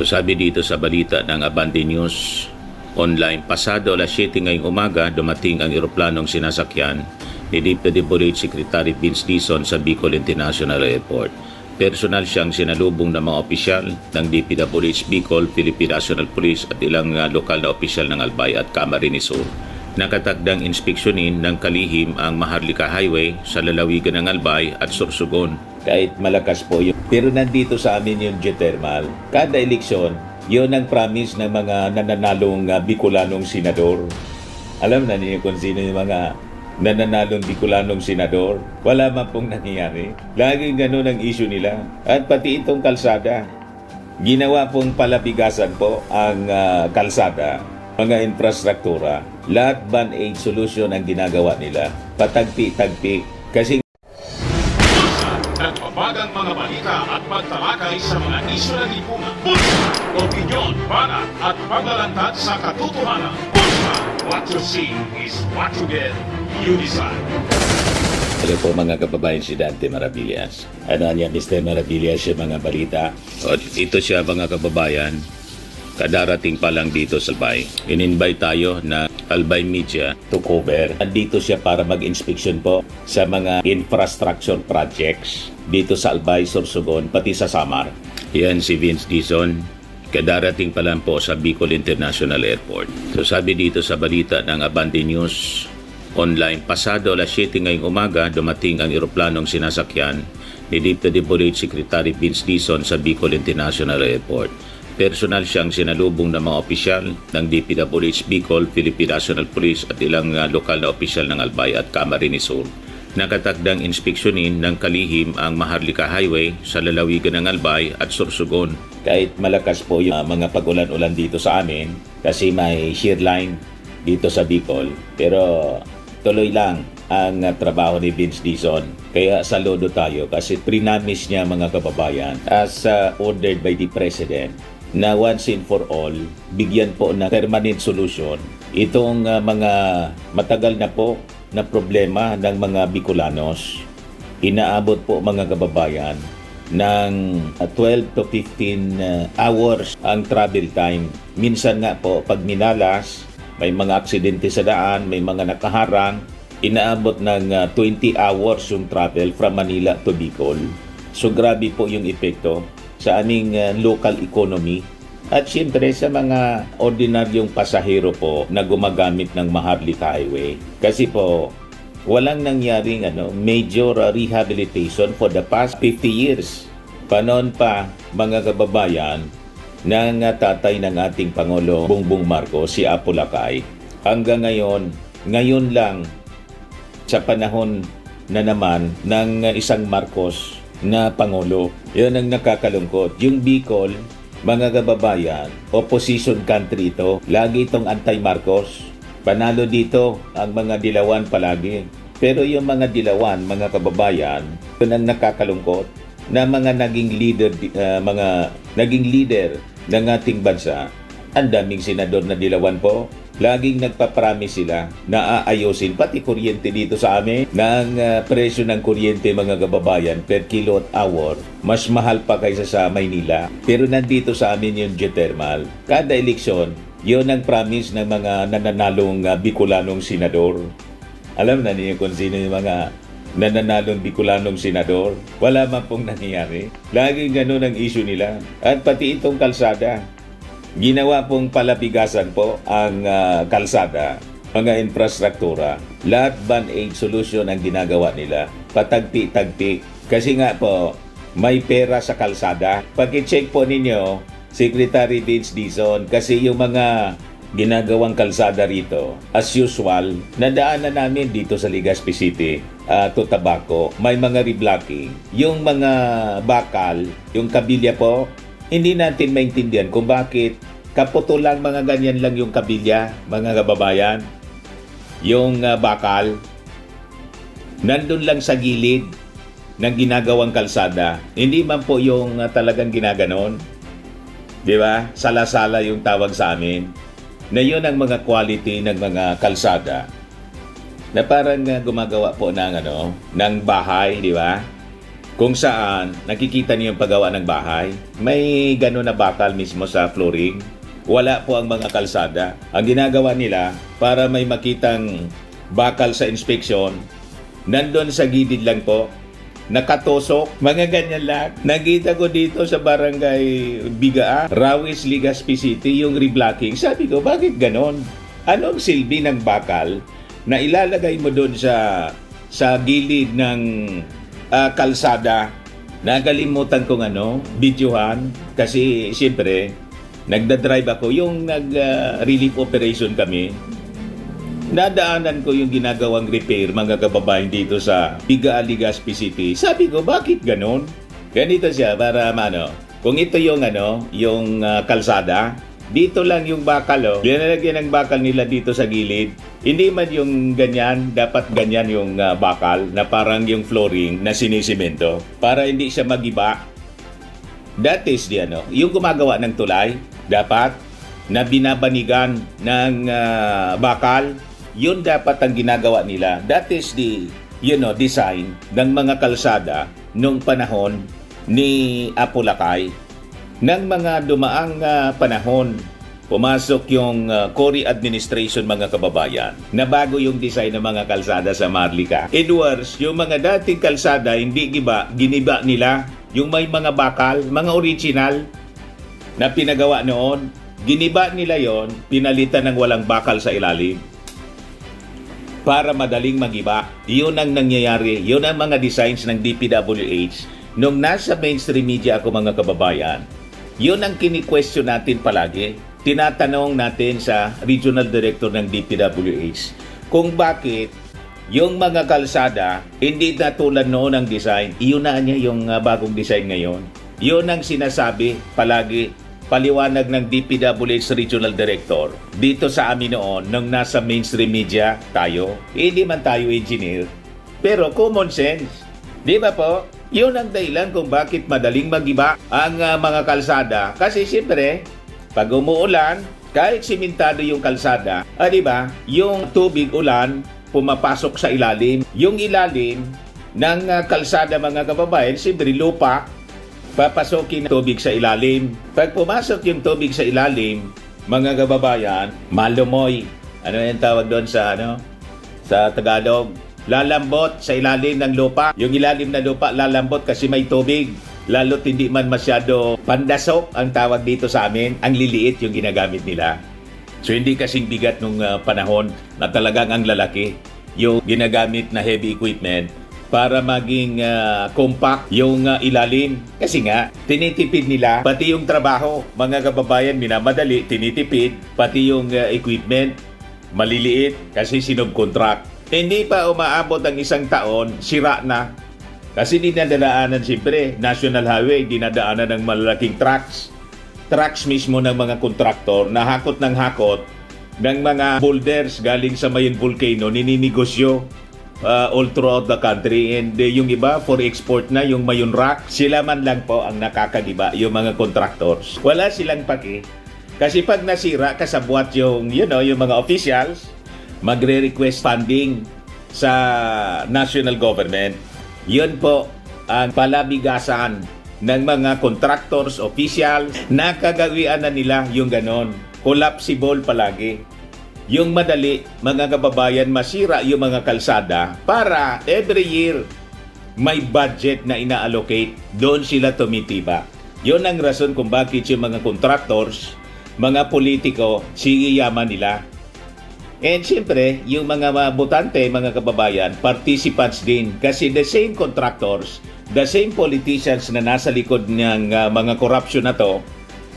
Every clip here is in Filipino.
So sabi dito sa balita ng Abante News Online, pasado alas 7 ngayong umaga, dumating ang eroplanong sinasakyan ni DPWH Secretary Vince Dizon sa Bicol International Airport. Personal siyang sinalubong ng mga opisyal ng DPWH Bicol, Philippine National Police at ilang lokal na opisyal ng Albay at Camarines Sur. Nakatagdang inspeksyonin ng kalihim ang Maharlika Highway sa lalawigan ng Albay at Sorsogon. Kahit malakas po yun. Pero nandito sa amin yung geothermal. Kada eleksyon, yun ang promise ng mga nananalong Bicolanong senador. Alam na niyo kung sino yung mga nananalong Bicolanong senador? Wala man pong nangyayari. Laging ganun ang issue nila. At pati itong kalsada. Ginawa pong palabigasan po ang kalsada, mga infrastruktura. Lahat band-aid solution ang ginagawa nila. Patagpi-tagpi. Kasi nagbabagang mga balita at pagtalakay sa mga isyu ng lipunan. Bulsa! Opinyon, banat at paglalantad sa katotohanan. Bulsa! What you see is what you get. You decide. hello po mga kababayan, si Dante Maravillas. Ano niya, Mr. Maravillas, yung mga balita. O, ito siya mga kababayan. Kadarating pa lang dito sa Albay. In-invite tayo na Albay Media to cover. Andito siya para mag-inspection po sa mga infrastructure projects dito sa Albay, Sorsogon, pati sa Samar. Yan si Vince Dizon. Kadarating pa lang po sa Bicol International Airport. So sabi dito sa balita ng Abante News Online, pasado alas 7 ngayong umaga, dumating ang eroplanong sinasakyan ni DPWH Secretary Vince Dizon sa Bicol International Airport. Personal siyang sinalubong ng mga opisyal ng DPWH Bicol, Philippine National Police at ilang lokal na opisyal ng Albay at Camarines Sur. Nakatagdang inspeksyonin ng kalihim ang Maharlika Highway sa lalawigan ng Albay at Sorsogon. Kahit malakas po yung mga pag-ulan-ulan dito sa amin kasi may shear line dito sa Bicol, pero tuloy lang ang trabaho ni Vince Dizon. Kaya saludo tayo kasi prinamis niya mga kababayan as ordered by the President na once and for all, bigyan po ng permanent solution itong mga matagal na po na problema ng mga Bicolanos. Inaabot po mga kababayan ng 12 to 15 hours ang travel time. Minsan nga po, pag minalas, may mga aksidente sa daan, may mga nakaharang, inaabot ng 20 hours yung travel from Manila to Bicol. So grabe po yung epekto sa aming local economy at siyempre sa mga ordinaryong pasahero po na gumagamit ng Maharlika Highway. Kasi po walang nangyaring major rehabilitation for the past 50 years. Panoon pa mga kababayan ng tatay ng ating Pangulo Bongbong Marcos, si Apo Lakay. Hanggang ngayon lang sa panahon na naman ng isang Marcos na Pangulo. Yun ang nakakalungkot. Yung Bicol, mga kababayan, opposition country ito. Lagi itong anti-Marcos. Panalo dito ang mga dilawan palagi. Pero yung mga dilawan, mga kababayan, yun ang nakakalungkot na mga naging leader ng ating bansa. Ang daming senador na dilawan po. Laging nagpapromise sila na aayusin pati kuryente dito sa amin ng presyo ng kuryente mga kababayan per kilowatt hour. Mas mahal pa kaysa sa Maynila. Pero nandito sa amin yung geothermal. Kada eleksyon, yun ang promise ng mga nananalong Bicolanong senador. Alam na niyo kung sino yung mga nananalong Bicolanong senador? Wala man pong nangyayari. Laging ganun ang issue nila. At pati itong kalsada. Ginawa pong palabigasan po ang kalsada, mga infrastruktura. Lahat band-aid solution ang ginagawa nila. Patagpi-tagpi. Kasi nga po, may pera sa kalsada. Pag-check po ninyo, Secretary Vince Dizon, kasi yung mga ginagawang kalsada rito, as usual, nadaanan namin dito sa Legazpi City to Tabaco, may mga reblocking. Yung mga bakal, yung kabilya po, hindi natin maintindihan kung bakit kaputulan mga ganyan lang yung kabilya, mga kababayan. Yung bakal, nandun lang sa gilid ng ginagawang kalsada. Hindi man po yung talagang ginaganon. Di ba? Sala-sala yung tawag sa amin. Na yun ang mga quality ng mga kalsada. Na parang gumagawa po ng bahay, di ba? kung saan nakikita niyo yung paggawa ng bahay. May gano'n na bakal mismo sa flooring. Wala po ang mga kalsada. Ang ginagawa nila para may makitang bakal sa inspeksyon, nandun sa gilid lang po, nakatusok, mga ganyan lang. Nakita ko dito sa barangay Bigaa, Rawis, Legazpi City, yung reblocking. Sabi ko, bakit ganon? Anong silbi ng bakal na ilalagay mo doon sa gilid ng kalsada? Nakalimutan kong videohan kasi siyempre nagda-drive ako, yung nag-relief operation kami. Nadaanan ko yung ginagawang repair, mga kababayan, dito sa Bigaa, Legazpi City. Sabi ko, bakit ganon? Ganito siya para kung ito yung kalsada, dito lang yung bakal, linalagyan ng bakal nila dito sa gilid. Hindi man yung ganyan, dapat ganyan yung bakal na parang yung flooring na sinisemento para hindi siya magiba. That is yung gumagawa ng tulay, dapat na binabanigan ng bakal, yun dapat ang ginagawa nila. That is the design ng mga kalsada nung panahon ni Apo Lakay. Nang mga dumaang panahon, pumasok yung Cory administration, mga kababayan, na bago yung design ng mga kalsada sa Marlica. Edwards, yung mga dating kalsada, hindi giniba nila. Yung may mga bakal, mga original na pinagawa noon, giniba nila yon, pinalitan ng walang bakal sa ilalim para madaling magiba. Yun ang nangyayari. Yun ang mga designs ng DPWH. Nung nasa mainstream media ako, mga kababayan, yun ang kini-question natin palagi. Tinatanong natin sa regional director ng DPWH kung bakit yung mga kalsada hindi na tulad noon ang design. Iyon na niya yung bagong design ngayon. Yun ang sinasabi palagi, paliwanag ng DPWH regional director dito sa amin noon nung nasa mainstream media tayo. Hindi man tayo engineer, pero common sense. Di ba po? Yun ang dahilan kung bakit madaling magiba ang mga kalsada. Kasi siyempre, pag umuulan, kahit simentado yung kalsada, di ba, yung tubig ulan pumapasok sa ilalim. Yung ilalim ng kalsada, mga kababayan, siyempre lupa, papasokin ng tubig sa ilalim. Pag pumasok yung tubig sa ilalim, mga kababayan, malumoy. Ano yung tawag doon sa Tagalog? Lalambot sa ilalim ng lupa. Yung ilalim ng lupa lalambot kasi may tubig. Lalo't hindi man masyado pandasok ang tawag dito sa amin. Ang liliit yung ginagamit nila. So hindi kasing bigat nung panahon na talagang ang lalaki yung ginagamit na heavy equipment para maging compact yung ilalim. Kasi nga, tinitipid nila pati yung trabaho. Mga kababayan, minamadali, tinitipid pati yung equipment maliliit kasi sinubcontract. Hindi pa umaabot ang isang taon, sira na. Kasi dinadaanan siyempre, National Highway, dinadaanan ng malalaking trucks. Trucks mismo ng mga kontraktor na hakot ng hakot ng mga boulders galing sa mayon volcano, nininegosyo all throughout the country. And yung iba for export na, yung mayon rock, sila man lang po ang nakakagiba, yung mga contractors. Wala silang paki. Kasi pag nasira, kasabwat yung mga officials, magre-request funding sa national government. Yun po ang palabigasan ng mga contractors, officials, nakagawian na nila yung ganon. Collapsible palagi. Yung madali, mga kababayan, masira yung mga kalsada para every year may budget na ina-allocate, doon sila tumitiba. Yun ang rason kung bakit yung mga contractors, mga politiko, sigiyaman nila. And siyempre, yung mga botante, mga kababayan, participants din. Kasi the same contractors, the same politicians na nasa likod ng mga corruption na to,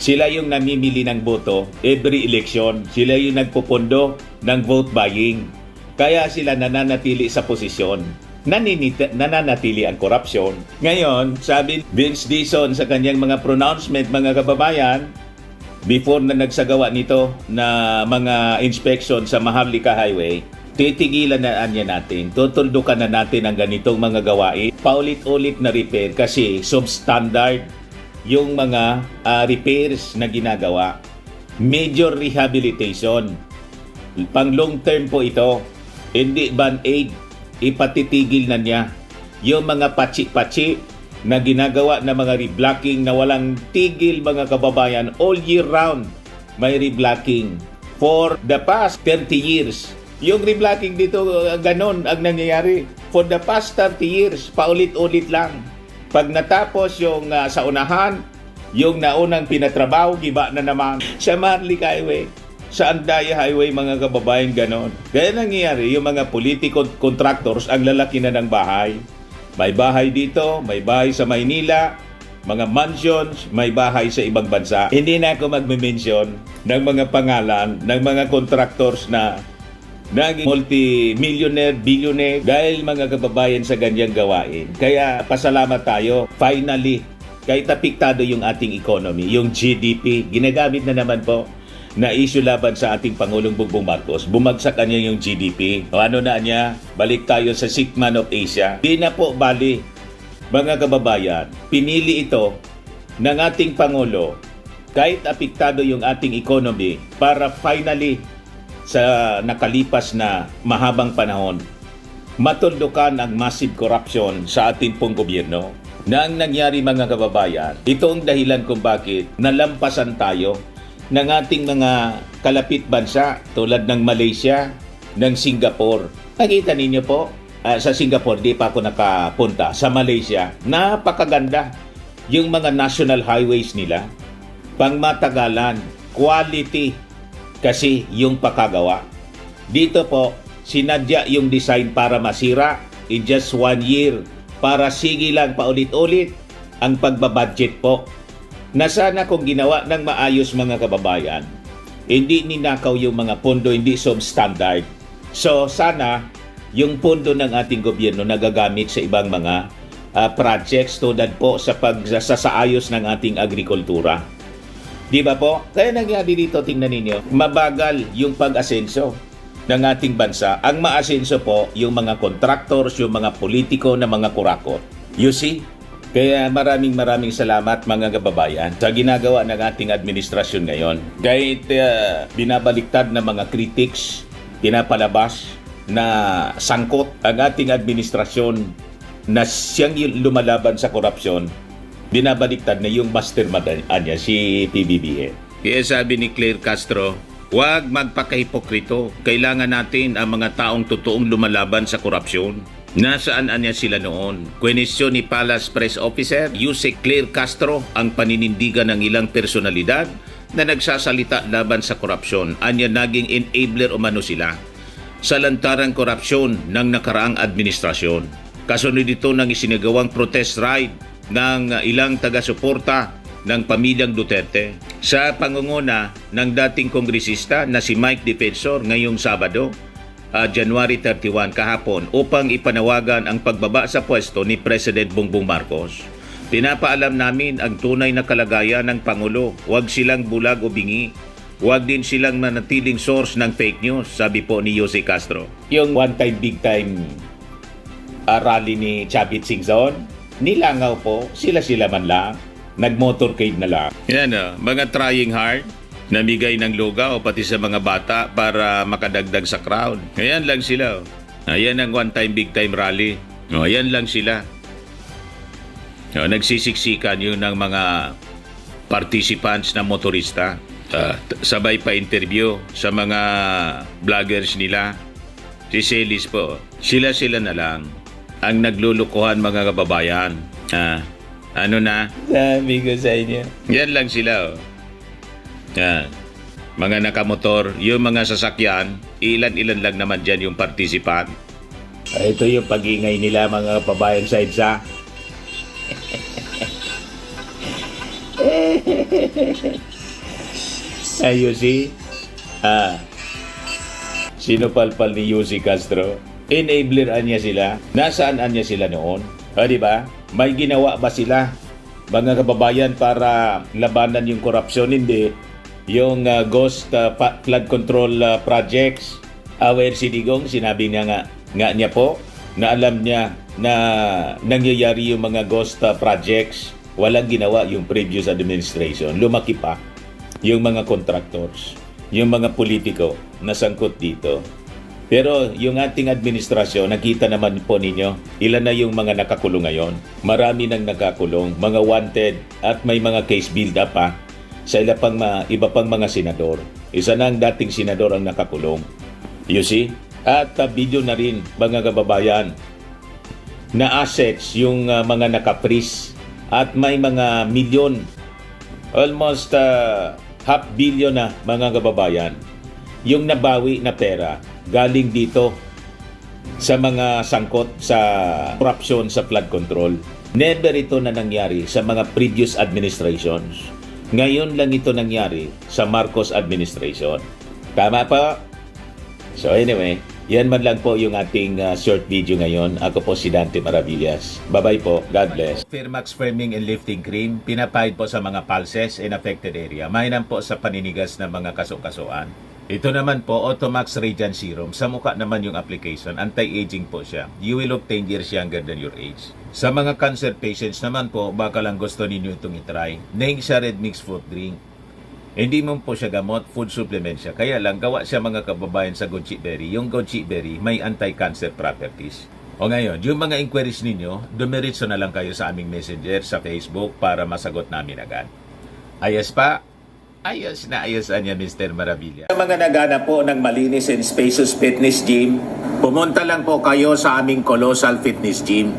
sila yung namimili ng boto every election. Sila yung nagpupundo ng vote buying. Kaya sila nananatili sa posisyon. Nananatili ang corruption. Ngayon, sabi Vince Dizon sa kanyang mga pronouncement, mga kababayan, before na nagsagawa nito na mga inspection sa Maharlika Highway, titigilan na natin, tutuldukan na natin ang ganitong mga gawain. Paulit-ulit na repair kasi substandard yung mga repairs na ginagawa. Major rehabilitation. Pang long term po ito. Hindi band-aid. Ipatitigil na niya. Yung mga patsi-patsi, na ginagawa na mga reblocking na walang tigil mga kababayan. All year round may reblocking for the past 30 years. Yung reblocking dito, ganon ang nangyayari. For the past 30 years, paulit-ulit lang. Pag natapos yung sa unahan, yung naunang pinatrabaho, giba na naman. Sa Marlic Highway, sa Andaya Highway, mga kababayan, ganon. Kaya nangyayari, yung mga political contractors, ang lalaki na ng bahay. May bahay dito, may bahay sa Maynila, mga mansions, may bahay sa ibang bansa. Hindi na ako magme-mention ng mga pangalan ng mga contractors na naging multi-millionaire, billionaire dahil mga kababayan sa ganyang gawain. Kaya pasalamat tayo. Finally, kahit apektado yung ating economy, yung GDP, ginagamit na naman po na issue laban sa ating Pangulong Bongbong Marcos. Bumagsak kanya yung GDP. O ano na niya? Balik tayo sa sick man of Asia. Di na po bali, mga kababayan, pinili ito ng ating Pangulo kahit apektado yung ating economy para finally sa nakalipas na mahabang panahon matuldukan ang massive corruption sa ating pong gobyerno. Na ang nangyari mga kababayan, ito ang dahilan kung bakit nalampasan tayo ng ating mga kalapit bansa tulad ng Malaysia, ng Singapore. Nakita ninyo po, sa Singapore, di pa ako nakapunta. Sa Malaysia, napakaganda yung mga national highways nila. Pangmatagalan, quality kasi yung pakagawa. Dito po, sinadya yung design para masira in just 1 year para sige lang paulit-ulit ang pagbabudget po. Na sana kung ginawa ng maayos mga kababayan, hindi ninakaw yung mga pondo, hindi substandard. So sana yung pondo ng ating gobyerno nagagamit sa ibang mga projects tulad po sa pagsasaayos ng ating agrikultura. Di ba po? Kaya nangyari dito, tingnan ninyo, mabagal yung pag-asenso ng ating bansa. Ang maasenso po yung mga contractors, yung mga politiko na mga kurakot. You see? Kaya maraming salamat mga kababayan sa ginagawa ng ating administrasyon ngayon. Kahit binabaliktad ng mga critics, pinapalabas na sangkot ang ating administrasyon na siyang lumalaban sa korupsyon, binabaliktad na yung mastermind niya, si PBBM. Kaya sabi ni Claire Castro, huwag magpakahipokrito. Kailangan natin ang mga taong totoong lumalaban sa korupsyon. Nasaan anya sila noon? Kwenisyon ni Palace Press Officer Yusek Claire Castro ang paninindigan ng ilang personalidad na nagsasalita laban sa korupsyon. Anya naging enabler umano sila sa lantarang korupsyon ng nakaraang administrasyon. Kasunod ito ng isinagawang protest ride ng ilang taga-suporta ng pamilyang Duterte sa pangunguna ng dating kongresista na si Mike Defensor ngayong Sabado, January 31 kahapon upang ipanawagan ang pagbaba sa pwesto ni President Bongbong Marcos. Pinapaalam namin ang tunay na kalagayan ng Pangulo. Huwag silang bulag o bingi. Huwag din silang manatiling source ng fake news, sabi po ni Jose Castro. Yung one-time, big-time rally ni Chavit Singzon, nilangaw po, sila-sila man lang, nag-motorcade na lang. Yan mga trying hard, namigay ng lugaw pati sa mga bata para makadagdag sa crowd. Ayan lang sila. Ayan ang one-time, big-time rally. Ayan lang sila. Nagsisiksikan yun ng mga participants na motorista. Sabay pa interview sa mga vloggers nila. Si Celis po. Sila na lang ang naglulukuhan mga kababayan. Ano na? Sabi ko sa inyo. Yan lang sila. Yan. Mga nakamotor, yung mga sasakyan, ilan-ilan lang naman dyan yung participant. Ito yung pag-ingay nila mga kababayan sa EDSA. You see? Sinupalpal ni Jose Castro. Enabler niya sila. Nasaan niya sila noon? Di ba? May ginawa ba sila, mga kababayan, para labanan yung korupsyon? Hindi. Yung ghost flood control projects, aware si Digong, sinabi niya niya po na alam niya na nangyayari yung mga ghost projects. Walang ginawa yung previous administration. Lumaki pa yung mga contractors, yung mga politiko na sangkot dito. Pero yung ating administrasyon, nakita naman po ninyo, ilan na yung mga nakakulong ngayon. Marami nang nakakulong, mga wanted at may mga case build-up pa sa iba pang mga senador. Isa na ang dating senador ang nakakulong. You see? At video na rin, mga kababayan, na assets yung mga naka-freeze at may mga milyon, almost half billion na mga kababayan, yung nabawi na pera galing dito sa mga sangkot sa corruption sa flood control. Never ito na nangyari sa mga previous administrations. Ngayon lang ito nangyari sa Marcos administration. Tama pa? So anyway, yan man lang po yung ating short video ngayon. Ako po si Dante Maravillas. Bye-bye po. God bless. Firmax Firming and Lifting Cream, pinapahid po sa mga pulses in affected area. Mainam po sa paninigas ng mga kasukasuan. Ito naman po, Automax Radiant Serum. Sa mukha naman yung application. Anti-aging po siya. You will look 10 years younger than your age. Sa mga cancer patients naman po, baka lang gusto ninyo itong itry. Neng siya red mix fruit drink. Hindi mo po siya gamot, food supplement siya. Kaya lang, gawa siya mga kababayan sa goji berry. Yung goji berry, may anti-cancer properties. O ngayon, yung mga inquiries ninyo, dumiritso na lang kayo sa aming messenger sa Facebook para masagot namin agad. Ayos pa? Ayos na ayos niya, Mr. Maravilla. Sa mga naghanap po ng malinis and spacious fitness gym, pumunta lang po kayo sa aming Colossal Fitness Gym.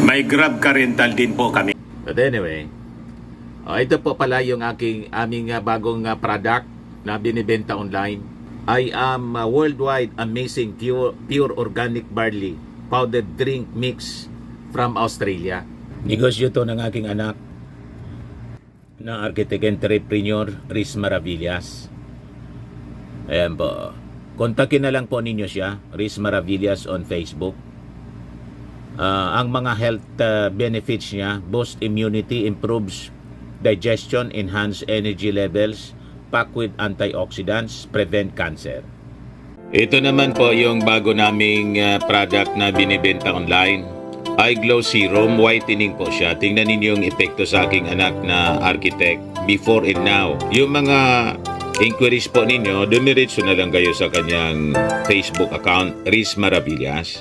May Grab car rental din po kami. But anyway, ito po pala yung aming bagong product na binibenta online. I am worldwide amazing pure organic barley powdered drink mix from Australia. Negosyo to ng aking anak na architect entrepreneur Riz Maravillas. Ayan po. Kontakin na lang po ninyo siya, Riz Maravillas on Facebook. Ang mga health benefits niya, boost immunity, improves digestion, enhance energy levels, packed with antioxidants, prevent cancer. Ito naman po yung bago naming product na binibenta online. Eye Glow Serum, whitening po siya. Tingnan ninyo yung epekto sa aking anak na architect before and now. Yung mga inquiries po ninyo, dumiretso na lang kayo sa kanyang Facebook account, Riz Maravillas.